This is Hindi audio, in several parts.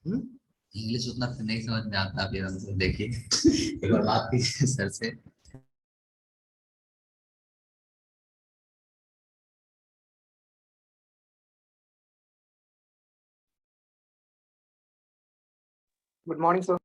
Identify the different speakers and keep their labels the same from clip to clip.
Speaker 1: इंग्लिश उतना फिर नहीं समझ में आता फिर हमको। देखिए एक बार बात कीजिए सर से।
Speaker 2: Good morning sir.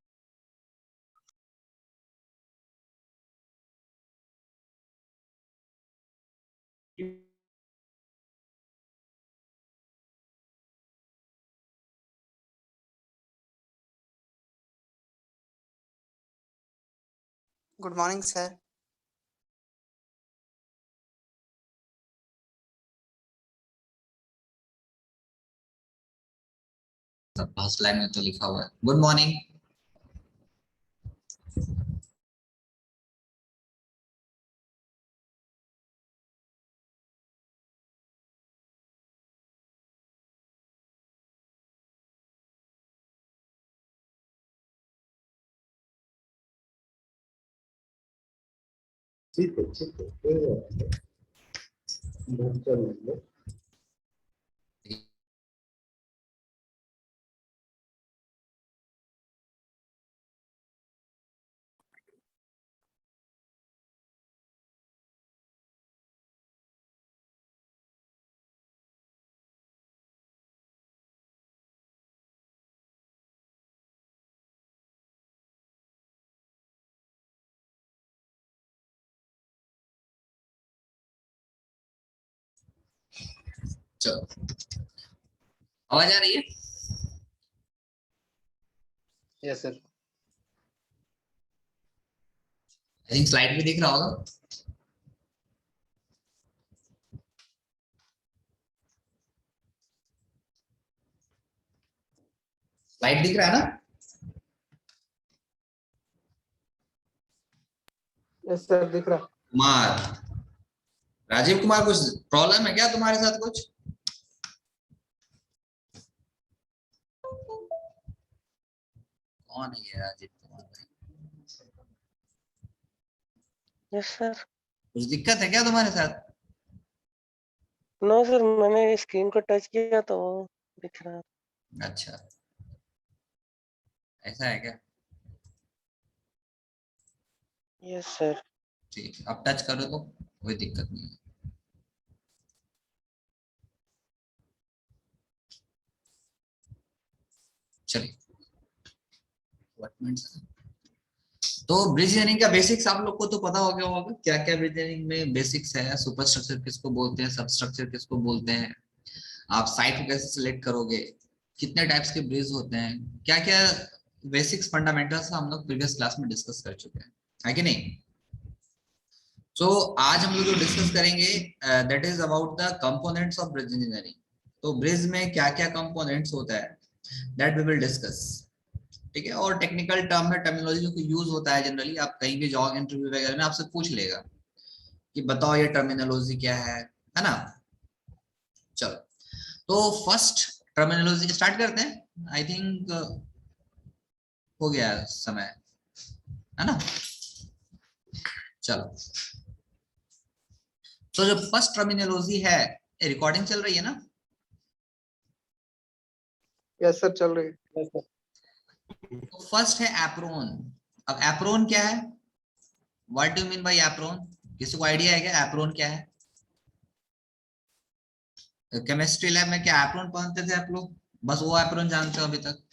Speaker 3: Good morning sir.
Speaker 1: First line में तो लिखा हुआ है गुड मॉर्निंग।
Speaker 4: ठीक है कोई बात नहीं, चल लेंगे।
Speaker 1: चलो आवाज आ रही है?
Speaker 2: Yes sir.
Speaker 1: I think slide भी दिख रहा होगा। स्लाइड दिख रहा है ना?
Speaker 2: यस सर दिख रहा।
Speaker 1: कुमार, राजीव कुमार, कुछ प्रॉब्लम है क्या तुम्हारे साथ कुछ? कौन है ये राजीव कुमार भाई?
Speaker 5: Yes sir.
Speaker 1: कुछ दिक्कत है क्या तुम्हारे साथ?
Speaker 5: नो सर, मैंने स्क्रीन को टच किया तो वो दिख रहा।
Speaker 1: अच्छा, ऐसा है क्या?
Speaker 5: Yes sir.
Speaker 1: ठीक, अब टच करो तो कोई दिक्कत नहीं है। चलिए, तो ब्रिज लाइनिंग का बेसिक्स आप लोग को तो पता हो गया होगा, क्या क्या ब्रिज लाइनिंग में बेसिक्स है। सुपर स्ट्रक्चर किसको बोलते हैं, सब स्ट्रक्चर किसको बोलते हैं, आप साइट को कैसे सिलेक्ट करोगे, कितने टाइप्स के ब्रिज होते हैं, क्या क्या बेसिक्स फंडामेंटल्स हम लोग प्रीवियस क्लास में डिस्कस कर चुके हैं, है कि नहीं? तो आज हम लोग जो डिस्कस करेंगे that is about the components of bridge engineering. तो ब्रिज में क्या क्या कंपोनेंट्स होता है दैट वी विल डिस्कस। ठीक है, और टेक्निकल टर्म में टर्मिनोलॉजी जो यूज होता है जनरली, आप कहीं भी जाओगे इंटरव्यू वगैरह में आपसे पूछ लेगा कि बताओ ये टर्मिनोलॉजी क्या है ना? चलो, तो फर्स्ट टर्मिनोलॉजी स्टार्ट करते हैं। आई थिंक हो गया समय, है ना? चलो, तो जो फर्स्ट टर्मिनोलॉजी है, रिकॉर्डिंग चल रही है ना?
Speaker 2: यस सर चल रही है।
Speaker 1: तो फर्स्ट है एप्रोन। अब एप्रोन क्या है, what do mean by apron? किसी को आइडिया है क्या एप्रोन क्या है? केमिस्ट्री लैब में क्या एप्रोन पहनते थे आप लोग? बस वो एप्रोन जानते हो अभी तक,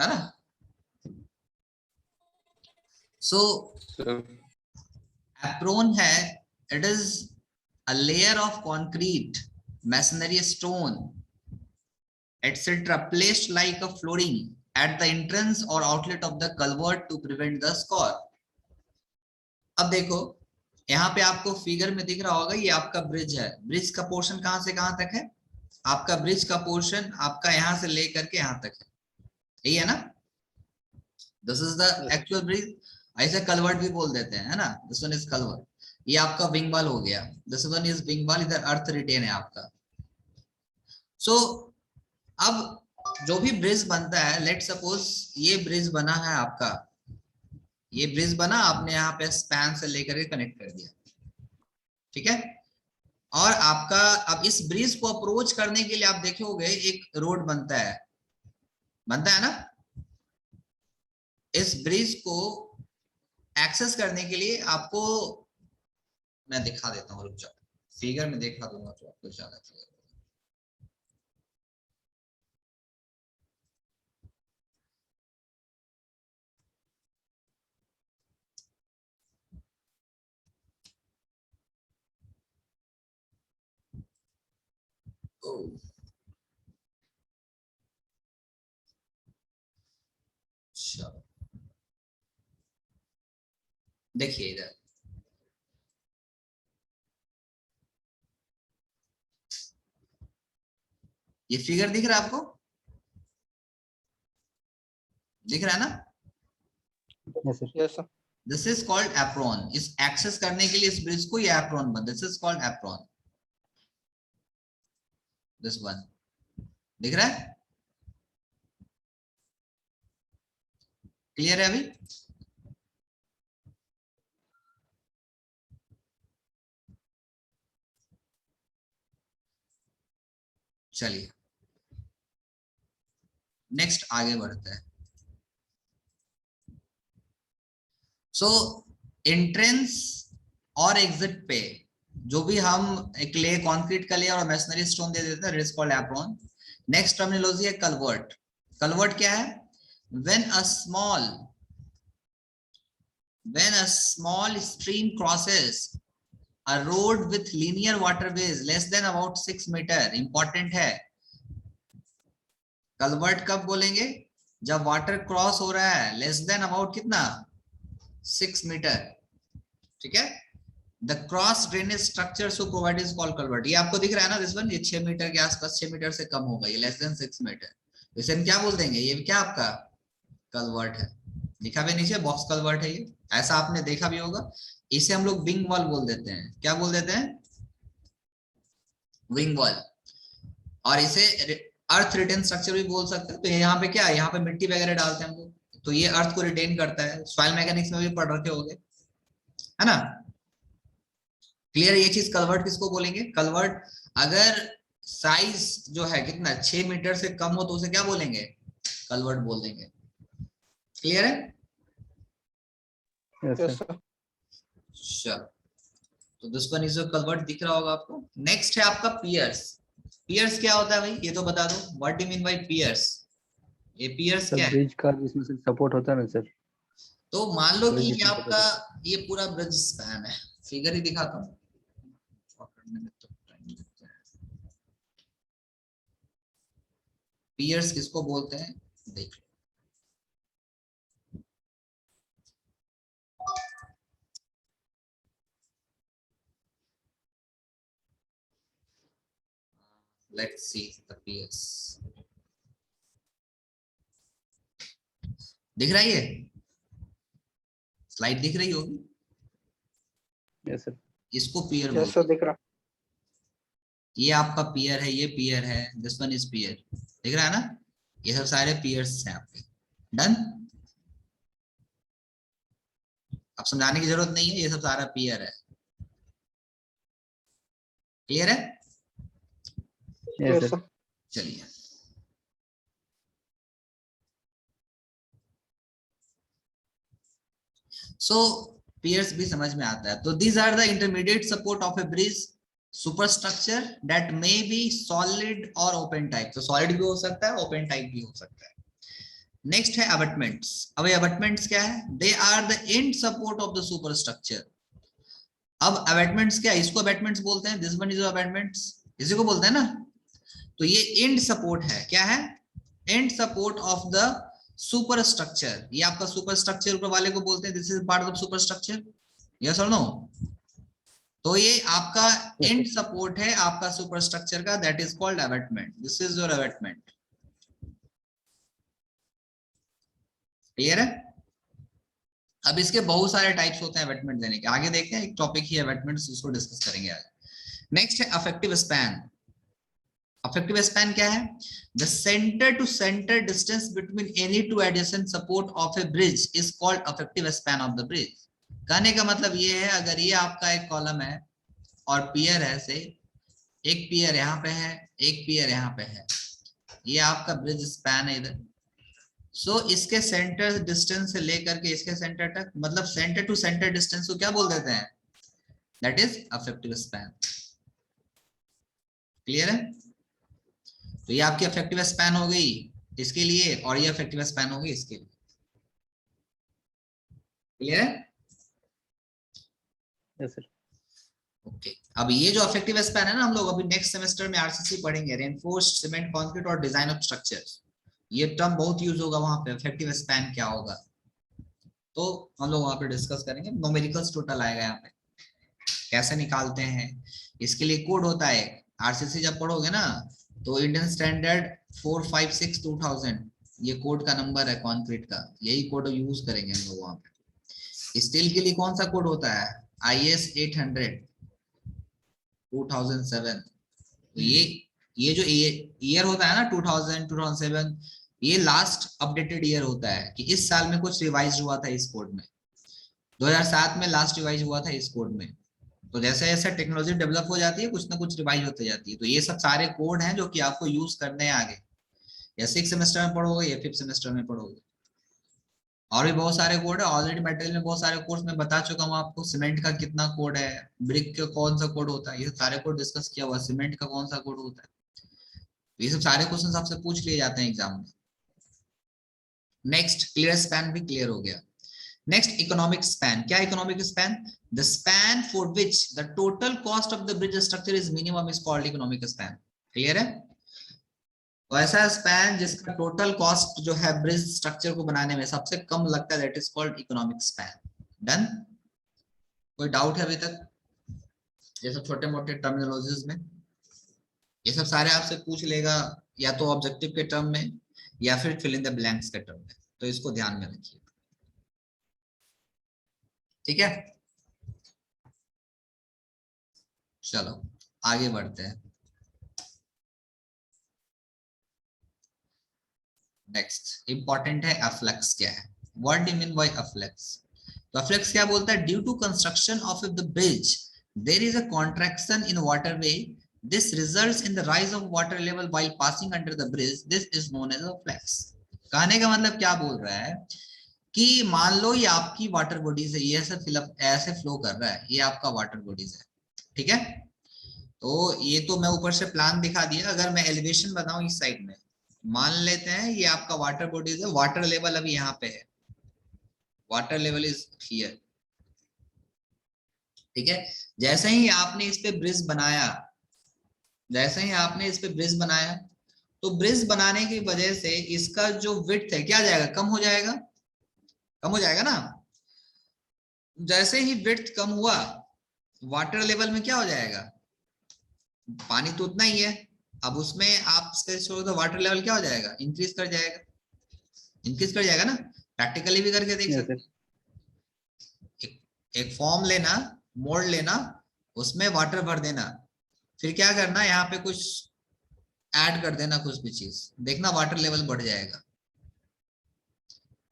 Speaker 1: है ना? सो एप्रोन है, it is a layer of concrete, masonry, stone, etc. placed like a flooring at the entrance or outlet of the culvert to prevent the score. अब देखो, यहाँ पे आपको फिगर में दिख रहा होगा, ये आपका ब्रिज है। ब्रिज का पोर्शन कहां से कहां तक है? आपका ब्रिज का पोर्शन आपका यहां से लेकर के यहां तक है, यही है ना? This is the actual bridge. ऐसे कलवर्ट भी बोल देते हैं, है ना? This one is culvert. ये आपका विंग वाल हो गया, दिस वन इज विंग वाल, इधर अर्थ रिटेन है आपका। सो अब जो भी ब्रिज बनता है, लेट सपोज ये ब्रिज बना है आपका, ये ब्रिज बना, आपने यहाँ पे स्पैन से लेकर के कनेक्ट कर दिया, ठीक है? और आपका अब इस ब्रिज को अप्रोच करने के लिए आप देखोगे एक रोड बनता है ना। इस ब्रिज को एक्सेस करने के लिए आपको मैं दिखा देता हूँ, रुक जाओ, फिगर में दिखा दूंगा तो आपको ज्यादा क्लियर होगा। चलो देखिए इधर, ये फिगर दिख रहा है आपको, दिख रहा है ना?
Speaker 2: Yes, sir. Yes, sir.
Speaker 1: This is called apron. इस एक्सेस करने के लिए इस ब्रिज को ये एप्रॉन बन, this is called apron. This one दिख रहा है? क्लियर है अभी? चलिए नेक्स्ट आगे बढ़ते हैं। सो एंट्रेंस और एग्जिट पे जो भी हम क्ले, कंक्रीट का लेयर और मैसनरी स्टोन दे देते हैं, it is called apron. Next terminology है कलवर्ट। कलवर्ट क्या है? when a small stream crosses a road with linear waterways less than about 6 meter, important है। कलवर्ट कब बोलेंगे? जब वाटर क्रॉस हो रहा है लेस देन अबाउट कितना? 6 मीटर, ठीक है। The cross drainage structure so provide is called culvert. ये आपको दिख रहा है ना, दिस वन, ये 6 मीटर के आसपास, 6 मीटर से कम होगा, ये लेस देन 6 मीटर, इसे हम क्या बोल देंगे? ये क्या आपका कलवर्ट है। लिखा भी नीचे बॉक्स कलवर्ट है ये, ऐसा आपने देखा भी होगा। इसे हम लोग विंग वॉल बोल देते हैं। क्या बोल देते हैं? Wing wall. और इसे अर्थ रिटेन स्ट्रक्चर भी बोल सकते हैं। तो यहाँ पे क्या है, यहाँ पे मिट्टी वगैरह डालते हैं हम लोग, तो ये अर्थ को रिटेन करता है। सॉइल मैकेनिक्स में भी पढ़ रखे होंगे, है ना? क्लियर? ये चीज कलवर्ट किसको बोलेंगे? कलवर्ट अगर साइज जो है कितना 6 मीटर से कम हो तो उसे क्या बोलेंगे? कलवर्ट बोल देंगे। क्लियर है?
Speaker 2: Yes, sir.
Speaker 1: चलो, तो this one is a culvert, दिख रहा होगा आपको। नेक्स्ट है आपका पियर्स। पियर्स क्या होता है भाई, ये तो बता दो, what do you mean by piers? ये पियर्स क्या है?
Speaker 4: ब्रिज का जिसमें से सपोर्ट होता है ना सर।
Speaker 1: तो मान लो कि
Speaker 4: ब्रिज
Speaker 1: ये
Speaker 4: जिसमें
Speaker 1: आपका
Speaker 4: support होता
Speaker 1: ये पूरा ब्रिज स्पैन है, फिगर ही दिखाता हूँ। पियर्स किसको बोलते हैं देख लो। Let's see the piers. दिख रहा है? ये स्लाइड दिख रही होगी।
Speaker 4: है। Yes, sir.
Speaker 1: इसको पियर
Speaker 2: Yes,
Speaker 1: बोलते
Speaker 2: sir.
Speaker 1: हैं।
Speaker 2: दिख रहा।
Speaker 1: ये आपका पियर है, ये पियर है, दिस वन इज पियर। दिख रहा है ना? ये सब सारे पियर्स हैं आपके। डन? अब समझाने की जरूरत नहीं है, ये सब सारा पियर है। क्लियर है?
Speaker 4: Yes,
Speaker 2: Yes,
Speaker 4: sir.
Speaker 2: sir.
Speaker 1: चलिए सो पियर्स भी समझ में आता है। तो these are the intermediate support of a bridge superstructure that may be solid और ओपन टाइप। तो सॉलिड भी हो सकता है, ओपन टाइप भी हो सकता है। नेक्स्ट है अबटमेंट्स। अब अबटमेंट्स क्या है? They are the end support of the superstructure. अब अबटमेंट्स क्या है? इसको अबटमेंट्स बोलते हैं, दिस वन इज अबटमेंट्स, इसी को बोलते हैं ना। तो ये एंड सपोर्ट है। क्या है? And support of the superstructure. ये आपका सुपरस्ट्रक्चर ऊपर वाले को बोलते हैं, this is part of superstructure. Yes और नो? तो ये आपका एंड सपोर्ट है आपका सुपरस्ट्रक्चर का, that is called abutment. This is your abutment. Clear है? अब इसके बहुत सारे टाइप्स होते हैं अबटमेंट देने के, आगे देखते हैं, एक टॉपिक ही अबटमेंट्स, उसको डिस्कस करेंगे आगे। नेक्स्ट है अफेक्टिव स्पैन। अफेक्टिव स्पैन क्या है? The centre to centre distance between any two adjacent support of a bridge is called effective span of the bridge. कहने का मतलब ये है, अगर ये आपका एक कॉलम है और पियर है से, एक पियर यहाँ पे है, एक पियर यहाँ पे है, ये आपका ब्रिज स्पैन है इधर। सो इसके सेंटर डिस्टेंस से लेकर के इसके सेंटर तक, मतलब सेंटर टू सेंटर डिस्टेंस को क्या बोल देते हैं, that is affective span. Clear है? तो ये आपकी अफेक्टिव स्पैन हो गई इसके लिए, और ये अफेक्टिव स्पैन हो गई इसके लिए। क्लियर है?
Speaker 2: Yes sir.
Speaker 1: ओके, अब ये जो अफेक्टिव स्पैन है ना, हम लोग अभी नेक्स्ट सेमेस्टर में आरसीसी पढ़ेंगे, रेनफोर्स्ड सीमेंट कंक्रीट और डिजाइन ऑफ स्ट्रक्चर्स। ये टर्म बहुत यूज होगा वहां पे, अफेक्टिव स्पैन क्या होगा, तो हम लोग वहां पे डिस्कस करेंगे। न्यूमेरिकल्स टोटल आएगा यहाँ पे, कैसे निकालते हैं, इसके लिए कोड होता है। आरसीसी जब पढ़ोगे ना, तो इंडियन स्टैंडर्ड 456/2000 ये कोड का नंबर है कंक्रीट का, यही कोड यूज करेंगे हम लोग वहां पे। स्टील के लिए कौन सा कोड होता है, IS 800 2007। तो ये जो ईयर होता है ना 2000 2007, ये लास्ट अपडेटेड ईयर होता है कि इस साल में कुछ रिवाइज हुआ था इस कोड में, 2007 में लास्ट रिवाइज हुआ था इस कोड में। तो जैसे जैसे टेक्नोलॉजी डेवलप हो जाती है, कुछ ना कुछ रिवाइज होते जाती है। तो ये सब सारे कोड हैं जो कि आपको यूज करने हैं आगे, या 6th सेमेस्टर में पढ़ोगे या 5th सेमेस्टर में पढ़ोगे। और भी बहुत सारे कोड है, ऑलरेडी मटेरियल में बहुत सारे कोर्स में बता चुका हूँ आपको। सीमेंट का कितना कोड है, ब्रिक का कौन सा कोड होता है, ये सारे कोड डिस्कस किया हुआ। सीमेंट का कौन सा कोड होता है, ये सब सारे क्वेश्चन आपसे पूछ लिए जाते हैं एग्जाम में। नेक्स्ट, क्लियर स्पैन भी क्लियर हो गया। Next, economic span. क्या economic span, the span for which the total cost of the bridge structure is minimum is called economic span. Clear है? तो ऐसा स्पैन जिसका टोटल कॉस्ट जो है ब्रिज स्ट्रक्चर को बनाने में सबसे कम लगता है, that is called economic span. Done? कोई डाउट है अभी तक? ये सब छोटे मोटे टर्मिनोलॉजीज में, ये सब सारे आपसे पूछ लेगा, या तो ऑब्जेक्टिव के टर्म में या फिर फिल इन द ब्लैंक्स के टर्म में, तो इसको ध्यान में रखिए। ठीक है, चलो आगे बढ़ते हैं। नेक्स्ट इंपॉर्टेंट है अफ्लक्स क्या है, what do you mean by afflux. तो अफ्लक्स क्या बोलता है, due to construction of the bridge there is a contraction in waterway, this results in the rise of water level while passing under the bridge, this is known as a flux। कहने का मतलब क्या बोल रहा है कि मान लो ये आपकी वाटर बॉडीज है, ये ऐसे फिलअप ऐसे फ्लो कर रहा है, ये आपका वाटर बॉडीज है, ठीक है। तो ये तो मैं ऊपर से प्लान दिखा दिया, अगर मैं एलिवेशन बताऊं इस साइड में, मान लेते हैं ये आपका वाटर बॉडीज है, वाटर लेवल अभी यहाँ पे है, वाटर लेवल इज हियर, ठीक है। जैसे ही आपने इस पे ब्रिज बनाया, जैसे ही आपने इस पे ब्रिज बनाया, तो ब्रिज बनाने की वजह से इसका जो विड्थ है क्या जाएगा, कम हो जाएगा, कम हो जाएगा ना। जैसे ही विड्थ कम हुआ, वाटर लेवल में क्या हो जाएगा, पानी तो उतना ही है, अब उसमें आप तो वाटर लेवल क्या हो जाएगा, इंक्रीज कर जाएगा, इंक्रीज कर जाएगा ना। प्रैक्टिकली भी करके देख सकते हैं। एक फॉर्म लेना, मोल्ड लेना, उसमें वाटर भर देना, फिर क्या करना, यहाँ पे कुछ ऐड कर देना, कुछ भी चीज, देखना वाटर लेवल बढ़ जाएगा।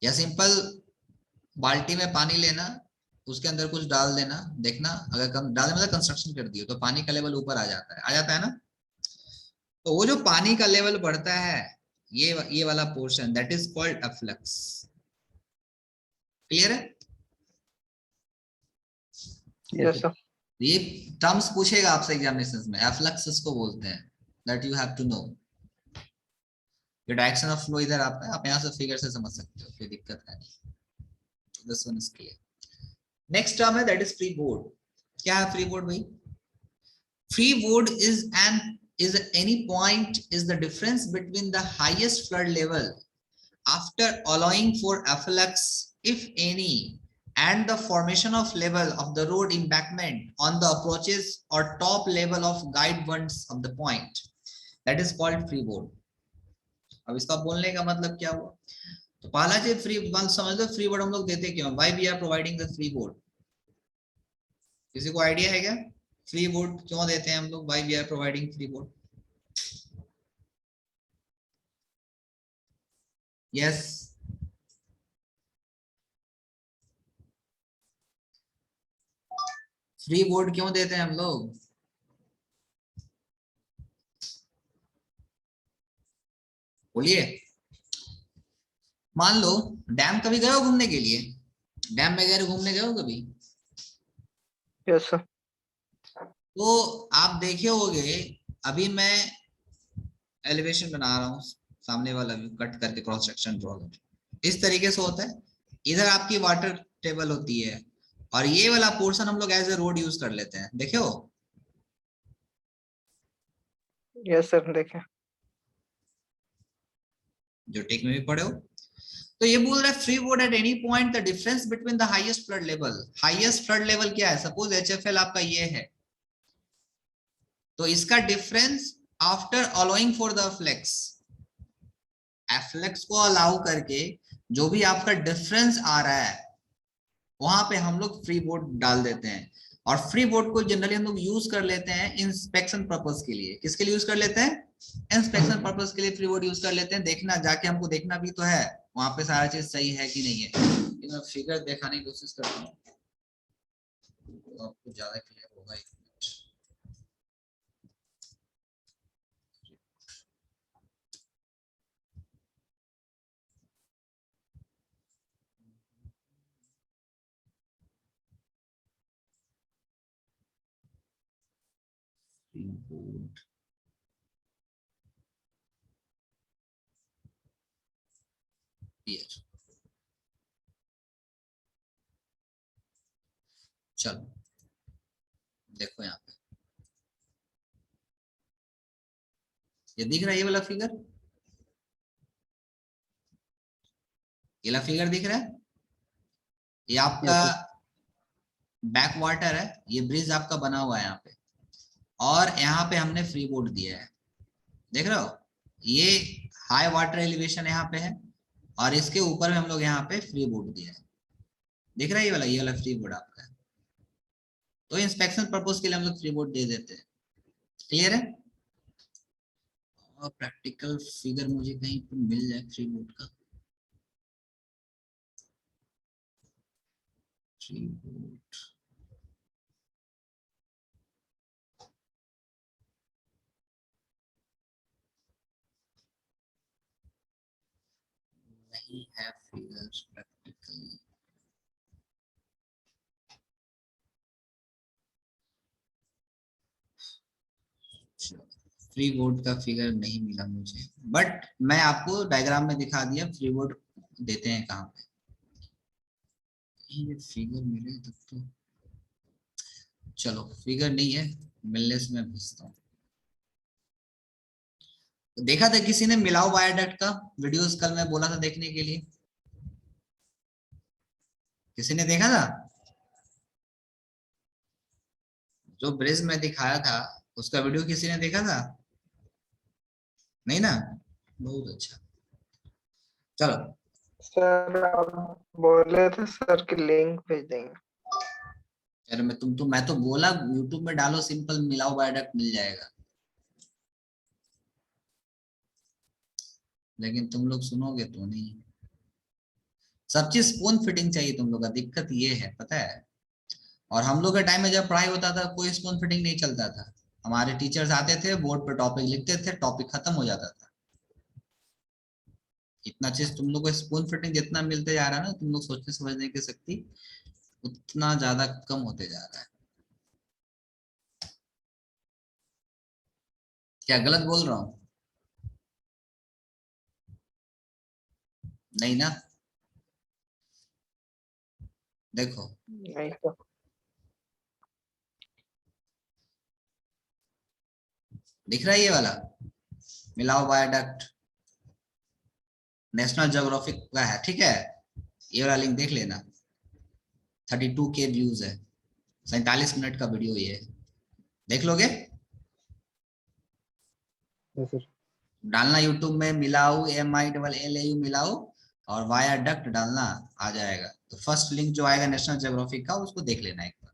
Speaker 1: या सिंपल बाल्टी में पानी लेना, उसके अंदर कुछ डाल देना, देखना अगर कम डालने मतलब कंस्ट्रक्शन कर दियो तो पानी का लेवल ऊपर आ जाता है ना। तो वो जो पानी का लेवल बढ़ता है, ये वाला portion, that is called afflux. Clear है?
Speaker 2: Yes sir.
Speaker 1: ये टर्म्स पूछेगा आपसे एग्जामिनेशंस में, अफ्लक्स इसको बोलते हैं, that you have to know. ये डायरेक्शन ऑफ फ्लो इधर आता है, आप यहाँ से फिगर से समझ सकते हो, कोई दिक्कत है नहीं। This one is clear. Next term है दैट इज फ्री बोर्ड। क्या है फ्री बोर्ड भाई? Free board is any point is the difference between the highest flood level after allowing for afflux, if any, and the formation of level of the road embankment on the approaches or top level of guide ones of the point, that is called free board। अब इसका बोलने का मतलब क्या हुआ, तो पहला चीज फ्री वन समझ लो, फ्री बोर्ड हम लोग देते क्यों, why we are providing the free board, किसी को आइडिया है क्या, फ्री बोर्ड क्यों देते हैं हम लोग, why we are providing free board. Yes, free board क्यों देते हैं हम लोग, बोलिए। मान लो डैम कभी गए हो घूमने के लिए, डैम वगैरह घूमने गए हो कभी?
Speaker 2: Yes sir.
Speaker 1: तो आप देखे होगे, अभी मैं एलिवेशन बना रहा हूँ, सामने वाला व्यू कट करके क्रॉस सेक्शन ड्रॉ कर, इस तरीके से होता है। इधर आपकी वाटर टेबल होती है और ये वाला पोर्शन हम लोग एज ए रोड यूज कर लेते हैं, देखे हो?
Speaker 2: यस सर देखें।
Speaker 1: जो टेक में भी पढ़े हो। तो ये बोल रहा है freeboard at any point the difference between the highest flood level. Highest flood level क्या है? सपोज एचएफएल आपका ये है, तो इसका difference after allowing for the afflux, afflux को अलाउ करके जो भी आपका डिफरेंस आ रहा है वहां पे हम लोग फ्री बोर्ड डाल देते हैं। और फ्री बोर्ड को जनरली हम लोग यूज कर लेते हैं इंस्पेक्शन पर्पस के लिए। किसके लिए यूज कर लेते हैं? इंस्पेक्शन पर्पस के लिए फ्री बोर्ड यूज कर लेते हैं। देखना, जाके हमको देखना भी तो है वहां पे सारा चीज सही है कि नहीं है। मैं फिगर दिखाने की कोशिश करता हूँ तो आपको ज्यादा क्लियर होगा। एक मिनट। फ्री बोर्ड चलो देखो यहाँ पे, ये दिख रहा है ये वाला फिगर? ये वाला फिगर दिख रहा है? ये आपका बैक वाटर है, ये ब्रिज आपका बना हुआ है यहाँ पे, और यहाँ पे हमने फ्री बोर्ड दिया है, देख रहे हो? ये हाई वाटर एलिवेशन यहाँ पे है और इसके ऊपर में हम लोग यहाँ पे फ्री बोर्ड दिया है, दिख रहा है? ये वाला फ्री बोर्ड आपका है। तो इंस्पेक्शन पर्पस के लिए हम लोग फ्री बोर्ड दे देते हैं। क्लियर है? और प्रैक्टिकल फिगर मुझे कहीं पर मिल जाए फ्री बोर्ड का। फ्री बोर्ड नहीं है फिगर प्रैक्टिकल। फ्री बोर्ड का फिगर नहीं मिला मुझे, बट मैं आपको डायग्राम में दिखा दिया फ्री बोर्ड देते हैं कहाँ पे। ये फिगर मिले तब तो। चलो फिगर नहीं है, मिलने से मैं भेजता हूँ। देखा था किसी ने मिलाओ वायरडक्ट का वीडियोस? कल मैं बोला था देखने के लिए, किसी ने देखा था? जो ब्रिज में दिखाया था उसका वीडियो किसी ने देखा था? नहीं ना? बहुत अच्छा। चलो
Speaker 2: सर आप बोले थे सर की लिंक भेज देंगे।
Speaker 1: यार मैं तो बोला यूट्यूब में डालो सिंपल मिलाओ वायरडक्ट मिल जाएगा, लेकिन तुम लोग सुनोगे तो नहीं। सब चीज स्पून फिटिंग चाहिए तुम लोग का, दिक्कत ये है पता है। और हम लोग के टाइम में जब पढ़ाई होता था कोई स्पून फिटिंग नहीं चलता था। हमारे टीचर्स आते थे, बोर्ड पे टॉपिक लिखते थे, टॉपिक खत्म हो जाता था। इतना चीज तुम लोग को स्पून फिटिंग जितना मिलते जा रहा है ना, तुम लोग सोचने समझने की शक्ति उतना ज्यादा कम होते जा रहा है। क्या गलत बोल रहा हूँ? नहीं ना? देखो
Speaker 2: नहीं सर।
Speaker 1: दिख रहा है ये वाला मिलाओ वायरडक्ट, नेशनल ज्योग्राफिक का है, ठीक है? ये वाला लिंक देख लेना, 32K व्यूज है, 47 मिनट का वीडियो ये है, देख लोगे?
Speaker 2: Yes sir.
Speaker 1: डालना यूट्यूब में मिलाओ MILLAU मिलाओ और वायरडक्ट डालना, आ जाएगा। तो फर्स्ट लिंक जो आएगा नेशनल ज्योग्राफिक का उसको देख लेना एक बार,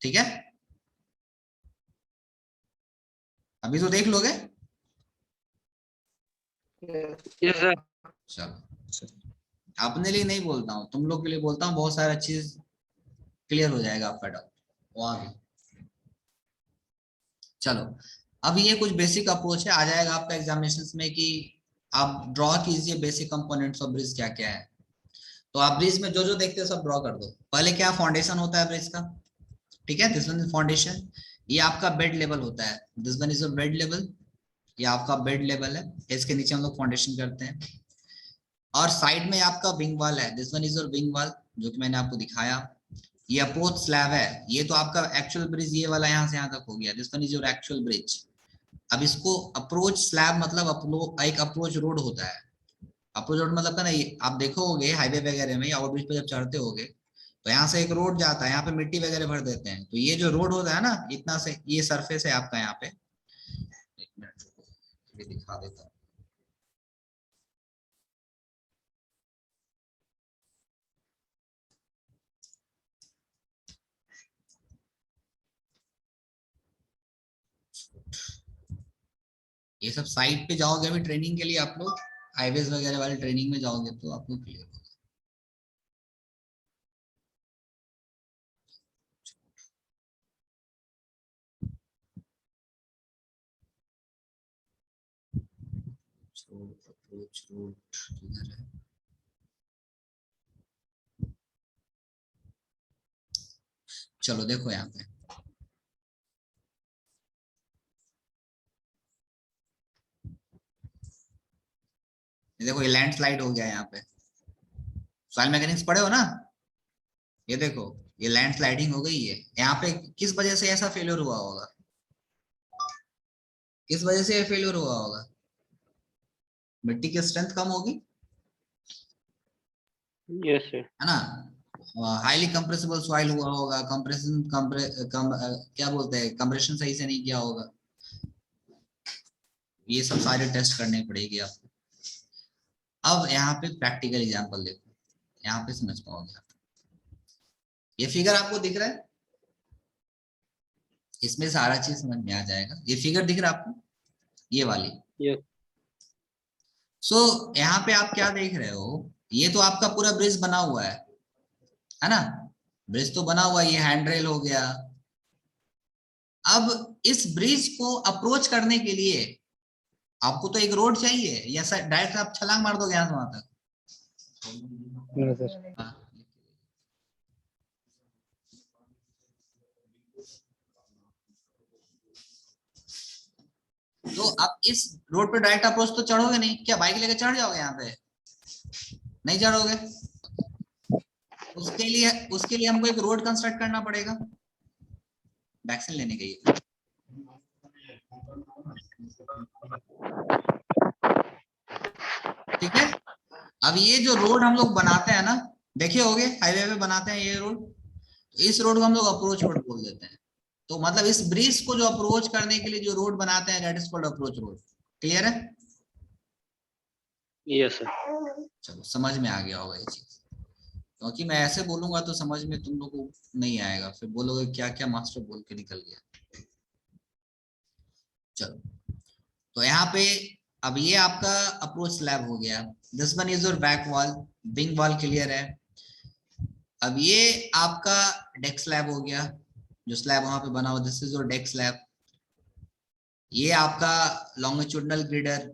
Speaker 1: ठीक है? अभी तो देख लोगे।
Speaker 2: Yes sir.
Speaker 1: चलो अपने लिए नहीं बोलता हूँ, तुम लोग के लिए बोलता हूँ, बहुत सारा चीज क्लियर हो जाएगा आपका डाउट वहां भी। चलो अब ये कुछ बेसिक अप्रोच है, आ जाएगा आपका एग्जामिनेशन में कि आप ड्रॉ कीजिए बेसिक कंपोनेंट्स ऑफ ब्रिज क्या क्या है। तो आप ब्रिज में जो जो देखते हो सब ड्रॉ कर दो। पहले क्या फाउंडेशन होता है ब्रिज का, ठीक है, दिस वन इज फाउंडेशन। ये आपका बेड लेवल होता है, this one is a bed level, ये आपका बेड लेवल है, इसके नीचे हम लोग फाउंडेशन करते हैं। और साइड में आपका विंग वॉल है, this one is your wing wall, जो कि मैंने आपको दिखाया। ये अप्रोच स्लैब है, ये तो आपका एक्चुअल ब्रिज ये वाला यहाँ से यहाँ तक हो गया, this one is your actual bridge. अब इसको अप्रोच स्लैब मतलब एक अप्रोच रोड होता है। अप्रोच रोड मतलब ना, ये आप देखोगे हाईवे वगैरह में या ओवरब्रिज पे जब चढ़ते होगे तो यहाँ से एक रोड जाता है, यहाँ पे मिट्टी वगैरह भर देते हैं, तो ये जो रोड होता है ना, इतना से ये सरफेस है आपका यहाँ पे। एक मिनट ये दिखा देता हूँ। ये सब साइट पे जाओगे अभी ट्रेनिंग के लिए, आप लोग हाईवेज वगैरह वाले ट्रेनिंग में जाओगे तो आपको क्लियर होगा। अप्रोच रोड किधर है? चलो देखो यहाँ पे, ये देखो ये लैंडस्लाइड हो गया यहाँ पे। सॉइल मैकेनिक्स पढ़े हो ना? ये देखो ये लैंडस्लाइडिंग हो गई है यहाँ पे। किस वजह से ऐसा फेलियर हुआ होगा? किस वजह से ये फेलियर हुआ होगा? मिट्टी की स्ट्रेंथ कम होगी,
Speaker 5: यस सर।
Speaker 1: है ना? हाईली कंप्रेसिबल सॉइल हुआ होगा, क्या बोलते हैं, कंप्रेशन सही से नहीं किया होगा। ये सब सारे टेस्ट करने पड़ेगी आपको। अब यहाँ पे प्रैक्टिकल एग्जांपल देखो, यहाँ पे समझ पाओगे आप। ये फिगर आपको दिख रहा है, इसमें सारा चीज समझ में आ जाएगा। ये फिगर दिख रहा है आपको, ये वाली।
Speaker 5: यस।
Speaker 1: सो यहाँ पे आप क्या देख रहे हो, ये तो आपका पूरा ब्रिज बना हुआ है ना? ब्रिज तो बना हुआ है, ये हैंड रेल हो गया। अब इस ब्रिज को अप्रोच करने के लिए आपको तो एक रोड चाहिए, या डायरेक्ट आप छलांग मार दोगे यहाँ से वहां तक?
Speaker 4: No, sir.
Speaker 1: हाँ। तो आप इस रोड पे डायरेक्ट अप्रोच तो चढ़ोगे नहीं, क्या बाइक लेकर चढ़ जाओगे यहाँ पे? नहीं चढ़ोगे। उसके लिए हमको एक रोड कंस्ट्रक्ट करना पड़ेगा। वैक्सीन लेने गई, ठीक है। अब ये जो रोड हम लोग बनाते हैं ना, देखे होगे हाईवे पे बनाते हैं ये रोड, तो इस रोड को हम लोग अप्रोच रोड बोल देते हैं। तो मतलब इस ब्रिज को जो अप्रोच करने के लिए जो रोड बनाते हैं, that is called approach road. Clear है?
Speaker 5: Yes sir.
Speaker 1: चलो समझ में आ गया होगा ये चीज, क्योंकि मैं ऐसे बोलूंगा तो समझ में तुम लोग को नहीं आएगा, फिर बोलोगे क्या क्या मास्टर बोल के निकल गया। चलो तो यहाँ पे अब ये आपका अप्रोच स्लैब हो गया, this one is your back wall, wing wall clear है। अब ये आपका डेक स्लैब हो गया, जो स्लैब वहां पे बना हुआ, this is your deck slab. ये आपका longitudinal girder,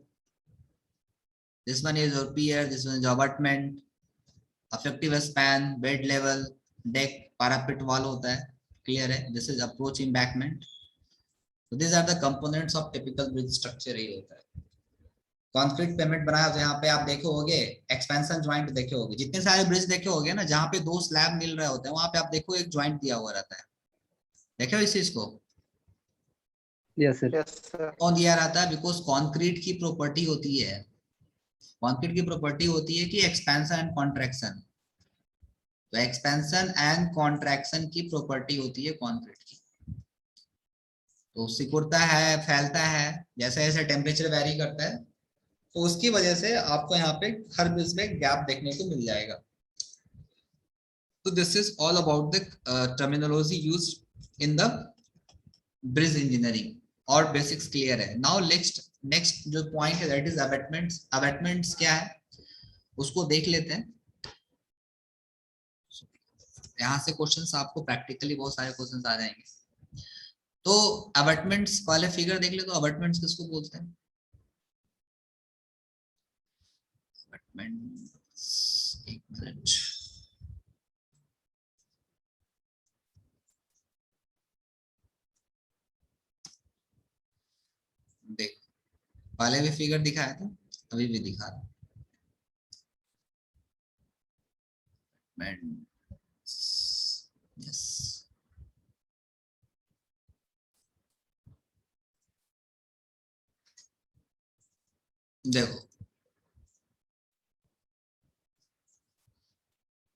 Speaker 1: this one is your pier, this one is abutment, effective span, bed level, deck, parapet wall होता है। क्लियर है? This is approach embankment. So these are the components of typical bridge structure ही होता है। कंक्रीट पेमेंट बनाया तो यहाँ पे आप देखे होगे एक्सपेंशन ज्वाइंट देखे होगे, जितने सारे ब्रिज देखे होगे ना जहाँ पे दो स्लैब मिल रहे होते हैं, वहां पे आप देखो एक ज्वाइंट दिया हुआ रहता है। देखे हो इस चीज को?
Speaker 4: Yes, sir.
Speaker 2: Yes, sir.
Speaker 1: क्यों दिया रहता है? बिकॉज कंक्रीट की प्रॉपर्टी होती है, कंक्रीट की प्रॉपर्टी होती है कि एक्सपेंशन एंड कॉन्ट्रैक्शन। तो एक्सपेंशन एंड कॉन्ट्रैक्शन की प्रॉपर्टी होती है कंक्रीट की। तो सिकुड़ता है, फैलता है, जैसे जैसे टेम्परेचर वेरी करता है, तो उसकी वजह से आपको यहाँ पे हर ब्रिज में गैप देखने को मिल जाएगा। तो this is all about the terminology used in the bridge engineering, और बेसिक्स क्लियर है। नाउ नेक्स्ट जो पॉइंट है दैट इज अबैटमेंट्स। अबैटमेंट्स क्या है उसको देख लेते हैं। यहाँ से क्वेश्चंस आपको प्रैक्टिकली बहुत सारे क्वेश्चंस आ जाएंगे। तो अबटमेंट्स वाले फिगर देख ले तो अबटमेंट्स किसको बोलते हैं? अबटमेंट्स, एक मिनट, देख पहले भी फिगर दिखाया था, अभी भी दिखा रहा। यस, देखो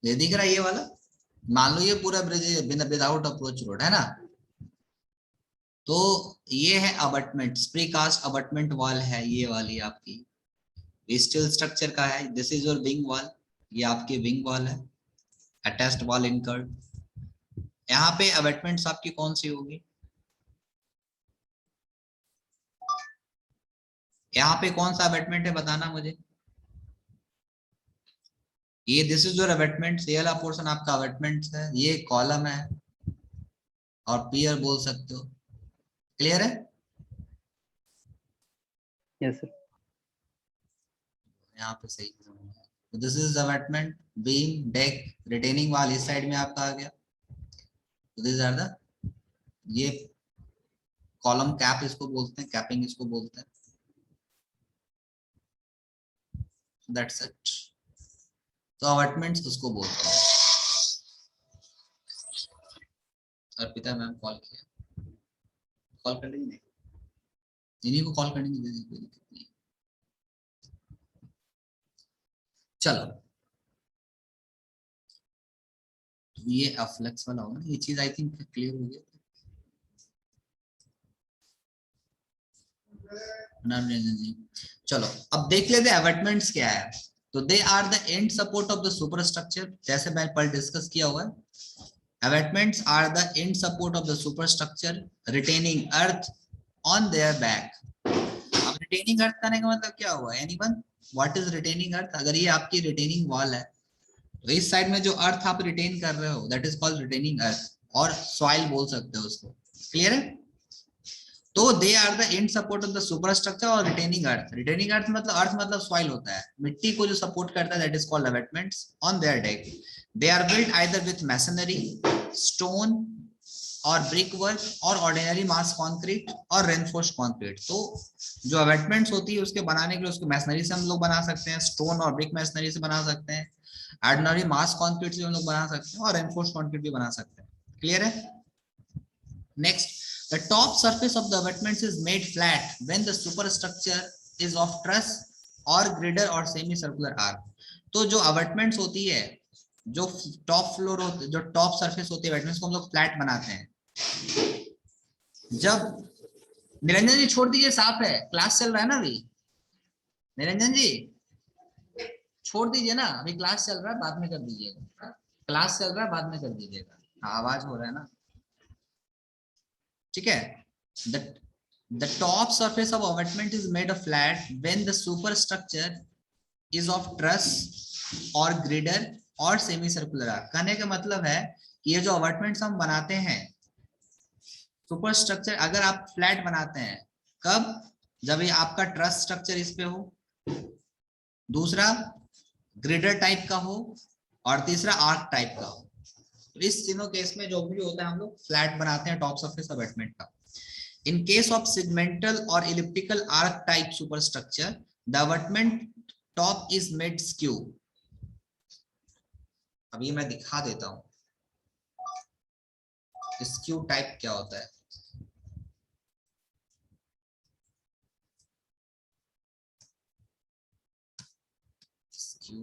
Speaker 1: ये दिख रहा है, ये वाला मान लो ये पूरा ब्रिज विदाउट अप्रोच रोड है ना, तो ये है अबटमेंट, प्रीकास्ट अबटमेंट वॉल है ये वाली आपकी, स्टील स्ट्रक्चर का है। This is your wing wall, ये आपकी विंग वॉल है, अटैच्ड वॉल इनकर्ड। यहाँ पे अबटमेंट्स आपकी कौन सी होगी? यहाँ पे कौन सा अबटमेंट है बताना मुझे। ये दिस इज योर अबटमेंट, ये वाला पोर्शन आपका अबटमेंट है, ये कॉलम है और पियर बोल सकते हो। क्लियर है?
Speaker 4: Yes sir.
Speaker 1: यहाँ पे सही। This is abutment, beam, deck, retaining wall इस साइड में आपका आ गया। दिस आर द, ये कॉलम कैप इसको बोलते हैं, कैपिंग इसको बोलते हैं। That's it. तो अबटमेंट्स उसको बोलते हैं। अर्पिता मैम कॉल किया, कॉल कर लेंगे, इन्हीं को कॉल करने की कोई दिक्कत नहीं। चलो, तो ये अफ्लेक्स वाला होगा, ये चीज आई थिंक क्लियर हो गया। चलो अब देख लेते हैं अबटमेंट्स क्या है। तो they are the end support of the super structure, जैसे मैं पर डिस्कस किया हुआ है। Abutments are the end support of the super structure retaining earth on their back. अब रिटेनिंग अर्थ करने का मतलब क्या हुआ? Anyone, what is retaining earth? अगर ये आपकी रिटेनिंग वॉल है तो इस साइड में जो अर्थ आप रिटेन कर रहे हो that is called retaining earth, और सॉइल बोल सकते हो उसको। क्लियर है? तो they are the end support of the super structure और रिटेनिंग अर्थ। रिटेनिंग अर्थ मतलब सॉइल होता है, मिट्टी को जो सपोर्ट करता है, that is called abutments on their deck. They are built either with masonry, stone और ब्रिक वर्क और ऑर्डिनरी मास कंक्रीट और रेनफोर्स्ड कंक्रीट। तो जो अबटमेंट्स होती है उसके बनाने के लिए उसको मैसनरी से हम लोग बना सकते हैं, स्टोन और ब्रिक मैसनरी से बना सकते हैं, ऑर्डिनरी मास कंक्रीट से हम लोग बना सकते हैं और रेनफोर्स्ड कंक्रीट भी बना सकते हैं। क्लियर है? Next, the top surface of the abutments is made flat when the superstructure is of truss or grider or semicircular arc। तो जो abutments होती है, जो टॉप फ्लोर होते, जो टॉप सरफेस होती है abutments को हम लोग फ्लैट बनाते हैं। जब निरंजन जी छोड़ दीजिए, साफ है, क्लास चल रहा है ना अभी। निरंजन जी छोड़ दीजिए ना, अभी क्लास चल रहा है, बाद में कर दीजिएगा। क्लास चल रहा है, बाद में कर दीजिएगा, आवाज हो रहा है ना। ठीक है? The top surface of abutment is made of flat when the superstructure is of truss or grider or semicircular arc। कहने का मतलब है कि ये जो अबटमेंट्स हम बनाते हैं, सुपर स्ट्रक्चर अगर आप फ्लैट बनाते हैं, कब? जब ये आपका ट्रस स्ट्रक्चर इस पे हो, दूसरा ग्रिडर टाइप का हो, और तीसरा आर्क टाइप का हो। तो इस तीनों केस में जो भी होता है हम लोग फ्लैट बनाते हैं टॉप सरफेस अबटमेंट का। In case of segmental or elliptical arc type superstructure, the abutment top is made skew। अभी मैं दिखा देता हूं स्क्यू टाइप क्या होता है। स्क्यू,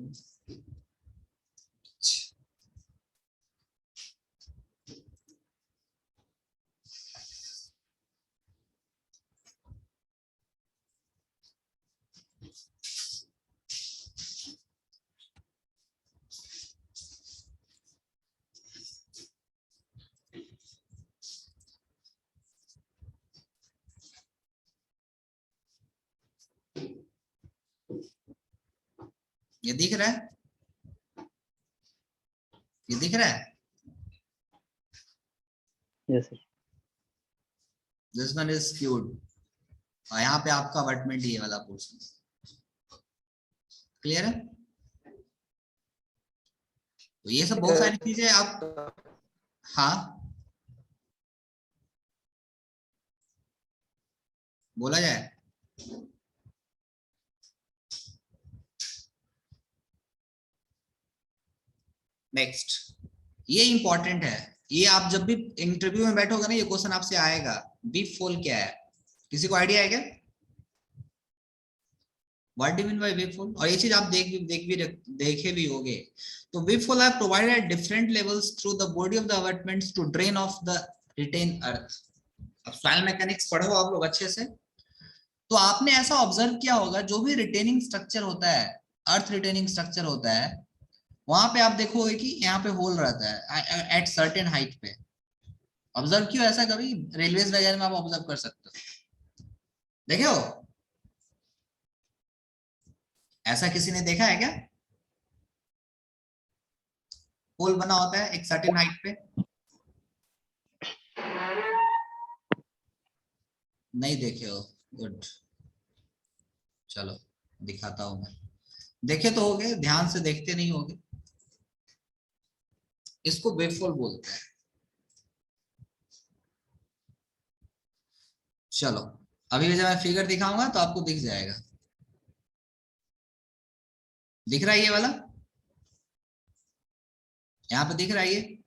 Speaker 1: ये दिख रहा है? ये दिख रहा है?
Speaker 4: Yes sir.
Speaker 1: This one is skewed, और यहाँ पे आपका अबटमेंट ये वाला पोर्शन। क्लियर है? तो ये सब बहुत सारी चीजें आप, हाँ बोला जाए। नेक्स्ट, ये इंपॉर्टेंट है, ये आप जब भी इंटरव्यू में बैठोगे ना ये क्वेश्चन आपसे आएगा, बीफ फॉल क्या है? किसी को आइडिया है क्या? What do you mean by wave fall? और ये चीज आप देखे भी होगे। तो wave fall are provided at different levels through the body of the abutments to drain off the retained earth। अब सॉइल मैकेनिक्स पढ़ो आप लोग अच्छे से, तो आपने ऐसा ऑब्जर्व किया होगा जो भी रिटेनिंग स्ट्रक्चर होता है, अर्थ रिटेनिंग स्ट्रक्चर होता है, वहां पे आप देखोगे कि यहाँ पे होल रहता है एट सर्टेन हाइट पे। ऑब्जर्व किया ऐसा कभी? रेलवेज वगैरह में आप ऑब्जर्व कर सकते हो, देखे हो? ऐसा किसी ने देखा है क्या? होल बना होता है एक सर्टेन हाइट पे? नहीं देखे हो? गुड, चलो दिखाता हूं मैं। देखे तो होगे, ध्यान से देखते नहीं होगे। इसको वेवफॉल बोलते हैं। चलो अभी जब मैं फिगर दिखाऊंगा तो आपको दिख जाएगा। दिख रहा है ये वाला? यहाँ पे दिख रहा है ये?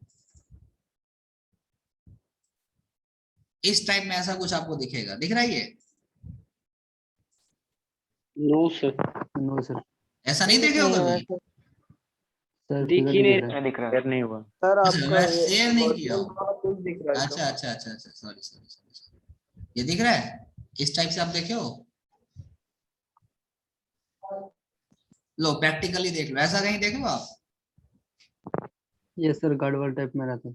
Speaker 1: इस टाइप में ऐसा कुछ आपको दिखेगा, दिख रहा है ये?
Speaker 4: नो सर, नो सर,
Speaker 1: ऐसा नहीं देखे हो कभी?
Speaker 4: सर दिख ही नहीं दिख रहा है, नहीं हुआ
Speaker 2: सर
Speaker 1: अच्छा,
Speaker 2: आपका
Speaker 1: मैं
Speaker 2: ये
Speaker 1: शेयर नहीं किया हूँ।
Speaker 2: कुछ दिख रहा है
Speaker 1: अच्छा अच्छा अच्छा अच्छा, सॉरी सॉरी सॉरी, ये दिख रहा है? इस टाइप से आप देखे हो? लो प्रैक्टिकली देख लो, ऐसा कहीं देखे हो आप?
Speaker 4: ये सर गड़बड़ टाइप में रहता है,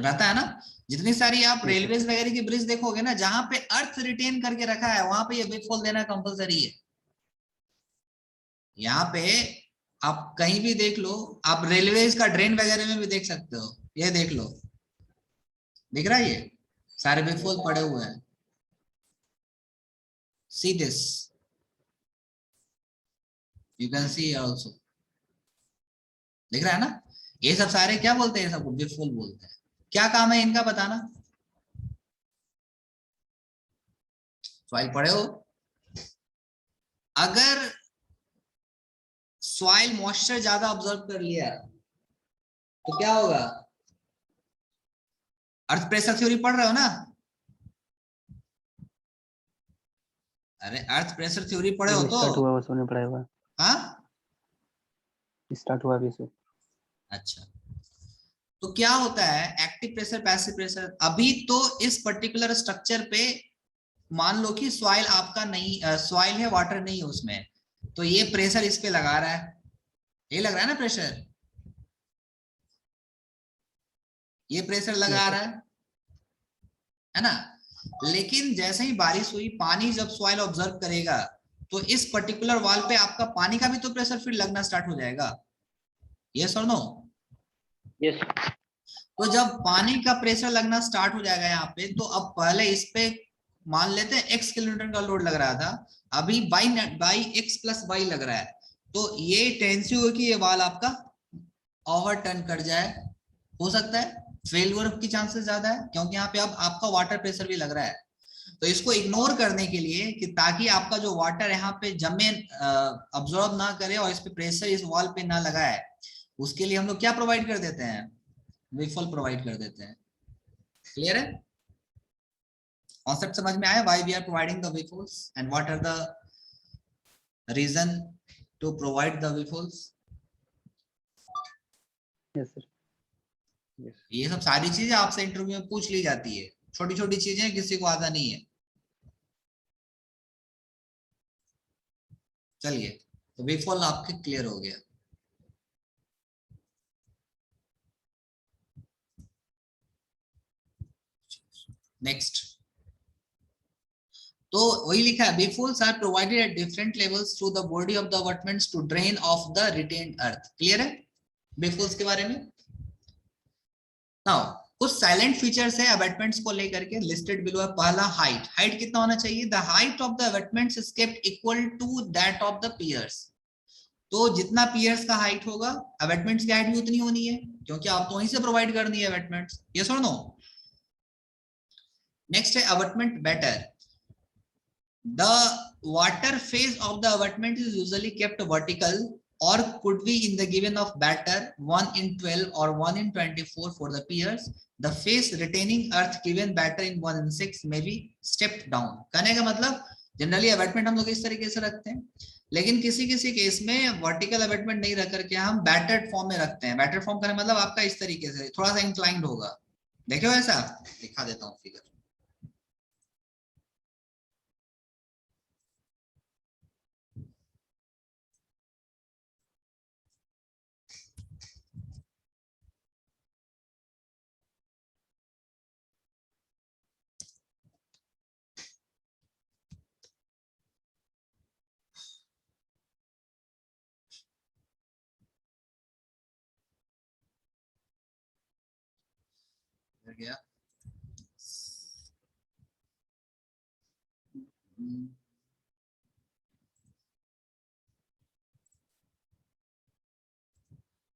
Speaker 1: रहता है ना? जितनी सारी आप रेलवेज वगैरह की ब्रिज देखोगे ना, जहां पे अर्थ रिटेन करके रखा है वहां पे ये वेवफॉल देना कंपलसरी है। यहाँ पे आप कहीं भी देख लो, आप रेलवेज का ड्रेन वगैरह में भी देख सकते हो, ये देख लो, दिख रहा है ये सारे वेवफॉल पड़े हुए हैं। See this, you can see also, दिख रहा है ना? ये सब सारे क्या बोलते हैं? सबको वेवफॉल बोलते हैं। क्या काम है इनका बताना? सॉइल पढ़े हो? अगर सॉइल मॉइस्चर ज्यादा ऑब्जर्व कर लिया तो क्या होगा? अर्थ प्रेशर थ्योरी पढ़ रहे हो ना? अरे अर्थ प्रेशर थ्योरी पढ़े हो तो?
Speaker 4: स्टार्ट हुआ बस होने पड़ेगा।
Speaker 1: हाँ
Speaker 4: स्टार्ट हुआ अभी से।
Speaker 1: अच्छा, तो क्या होता है एक्टिव प्रेशर पैसिव प्रेशर? अभी तो इस पर्टिकुलर स्ट्रक्चर पे मान लो कि सॉइल आपका नहीं, सॉइल है वाटर नहीं है उसमें, तो ये प्रेशर इस पे लगा रहा है, ये लग रहा है ना प्रेशर, ये प्रेशर लगा रहा है ना? लेकिन जैसे ही बारिश हुई, पानी जब सॉइल ऑब्जर्व करेगा तो इस पर्टिकुलर वॉल पे आपका पानी का भी तो प्रेशर फिर लगना स्टार्ट हो जाएगा। यस और नो?
Speaker 4: यस।
Speaker 1: तो जब पानी का प्रेशर लगना स्टार्ट हो जाएगा यहाँ पे, तो अब पहले इस पे मान लेते हैं x किलोमीटर का लोड लग रहा था, अभी बाई x प्लस वाई लग रहा है, तो ये टेंडेंसी हो कि ये वाल आपका ओवरटर्न कर जाए। हो सकता है फेलियर की चांसेस ज्यादा है, क्योंकि यहाँ पे अब आपका वाटर प्रेशर भी लग रहा है। तो इसको इग्नोर करने के लिए कि ताकि आपका जो वाटर यहाँ पे जमे, अब्सॉर्ब ना करे और इस पे प्रेशर इस वॉल पे ना लगाए, उसके लिए हम लोग क्या प्रोवाइड कर देते हैं? वेवफॉल प्रोवाइड कर देते हैं। क्लियर है? कॉन्सेप्ट समझ में आया? Why we are providing the weepholes and what are the reason to provide the weepholes?
Speaker 4: Yes sir.
Speaker 1: ये सब सारी चीजें आपसे इंटरव्यू में पूछ ली जाती है, छोटी छोटी चीजें, किसी को आता नहीं है। चलिए, तो वेवफॉल आपके क्लियर हो गया। नेक्स्ट, तो वही लिखा है, weepholes are provided at different levels through the body of the abutments to drain off the retained earth. Clear है वेवफॉल्स के बारे में? नाउ कुछ साइलेंट फीचर्स है अबैटमेंट्स को लेकर के लिस्टेड बिलो है। पहला हाइट, हाइट कितना होना चाहिए? The height of the abutments is kept equal to that of the piers. तो जितना पियर्स का हाइट होगा अबैटमेंट्स की हाइट भी उतनी होनी है, क्योंकि आप तो वहीं से प्रोवाइड करनी है अबैटमेंट्स। यस और नो? नेक्स्ट है abatement better. The water face of the abatement is usually kept vertical or could be in the given of batter 1 in 12 or 1 in 24 for the piers. The face retaining earth given batter in 1 in 6 may be stepped down. कहने का मतलब जनरली अबैटमेंट हम लोग इस तरीके से रखते हैं, लेकिन किसी किसी केस में वर्टिकल अबैटमेंट नहीं रख करके हम बैटर्ड फॉर्म में रखते हैं। बैटर्ड फॉर्म का मतलब आपका इस तरीके से थोड़ा सा इंक्लाइंड होगा। देखो ऐसा दिखा देता हूँ फिगर। गया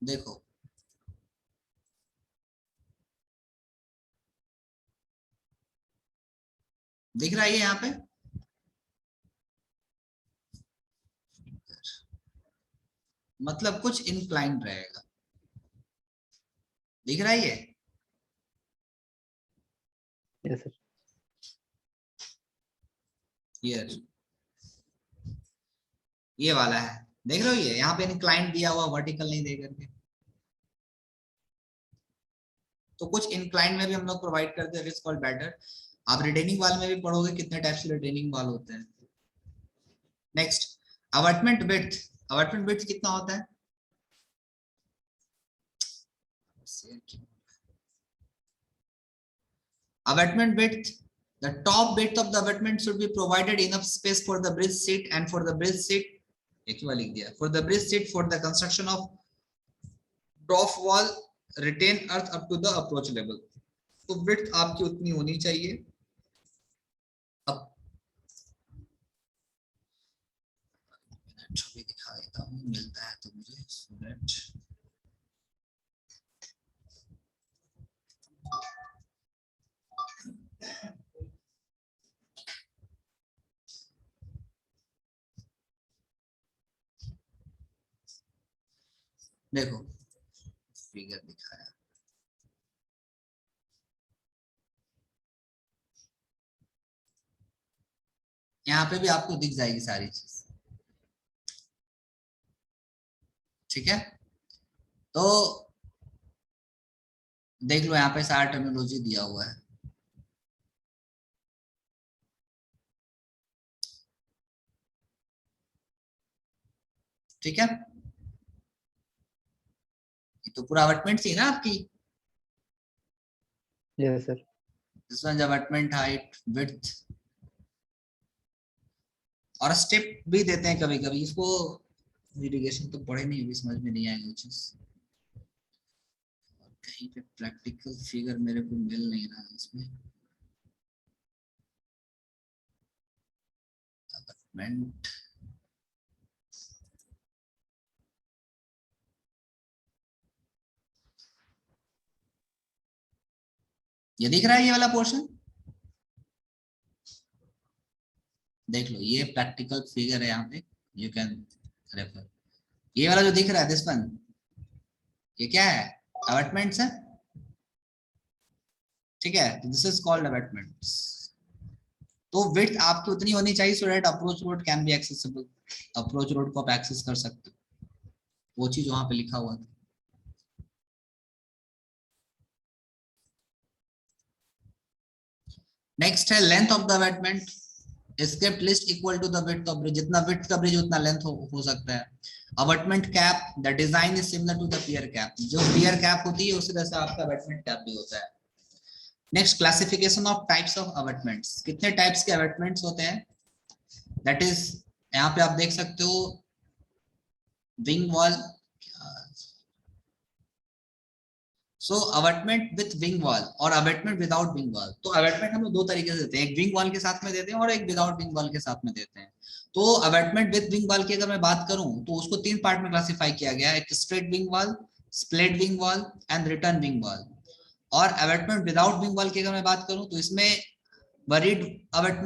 Speaker 1: देखो, दिख रहा है ये यहाँ पे? मतलब कुछ इंक्लाइंड रहेगा, दिख रहा है ये?
Speaker 4: Yes sir.
Speaker 1: ये वाला है, देख रहे हो? ये यहाँ पे इंक्लाइंड दिया हुआ, वर्टिकल नहीं दे करके। तो कुछ इंक्लाइंड में भी हम लोग प्रोवाइड करते हैं, इट्स कॉल्ड बैटर। आप रिटेनिंग वाल में भी पढ़ोगे कितने टाइप से रिटेनिंग वाल होते हैं। Next abatement width. Abatement width कितना होता है? Abutment width, the top width of the abutment should be provided enough space for the bridge seat and for the bridge seat, एक ही लिख दिया, for the bridge seat for the construction of drop wall retain earth up to the approach level. तो width आपकी उतनी होनी चाहिए। अब छवि दिखा देता हूँ, मिलता है तो मुझे स्टूडेंट। देखो फिगर दिखाया, यहाँ पे भी आपको दिख जाएगी सारी चीज, ठीक है? तो देख लो यहाँ पे सारा टर्मिनोलॉजी दिया हुआ है। ठीक है, ये तो पूरा अबैटमेंट थी ना आपकी।
Speaker 4: Yes sir.
Speaker 1: This one abatement height, width और स्टेप भी देते हैं कभी कभी। इसको इरिगेशन तो पढ़े नहीं, समझ में नहीं आएगा चीज। कहीं पे प्रैक्टिकल फिगर मेरे को मिल नहीं रहा इसमें। अबैटमेंट ये दिख रहा है, ये वाला पोर्शन देख लो, ये प्रैक्टिकल फिगर है यहाँ पे, यू कैन रेफर। ये वाला जो दिख रहा है दिस वन, ये क्या है? अबैटमेंट्स है, ठीक है? This is called abutments. तो विड्थ आपकी उतनी होनी चाहिए so that approach road can be accessible. Approach road को आप एक्सेस कर सकते हो, वो चीज वहां पे लिखा हुआ था। नेक्स्ट है length of the abatement is kept least equal to the width of bridge. जितना width का ब्रिज उतना लेंथ हो सकता है। Abutment cap, the design is similar to the pier cap. जो पियर कैप होती है उसी तरह से आपका अबैटमेंट कैप भी होता है। Next classification of types of abutments. कितने टाइप्स के अबैटमेंट्स होते हैं? दैट इज यहाँ पे आप देख सकते हो, wing wall, so abutment with wing wall और अबटमेंट विदाउट विंग वॉल। तो अबटमेंट हम लोग दो तरीके से देते हैं, एक विंग वॉल के साथ में देते हैं और एक विदाउट विंग वॉल के साथ में देते हैं। तो अबटमेंट विथ विंग वॉल की अगर मैं बात करूं तो उसको 3 पार्ट में क्लासिफाई किया गया है, एक straight wing wall, split wing wall and return wing wall. और अबटमेंट विदाउट विंग वॉल की अगर मैं बात करूं तो इसमें बरीड अबटमेंट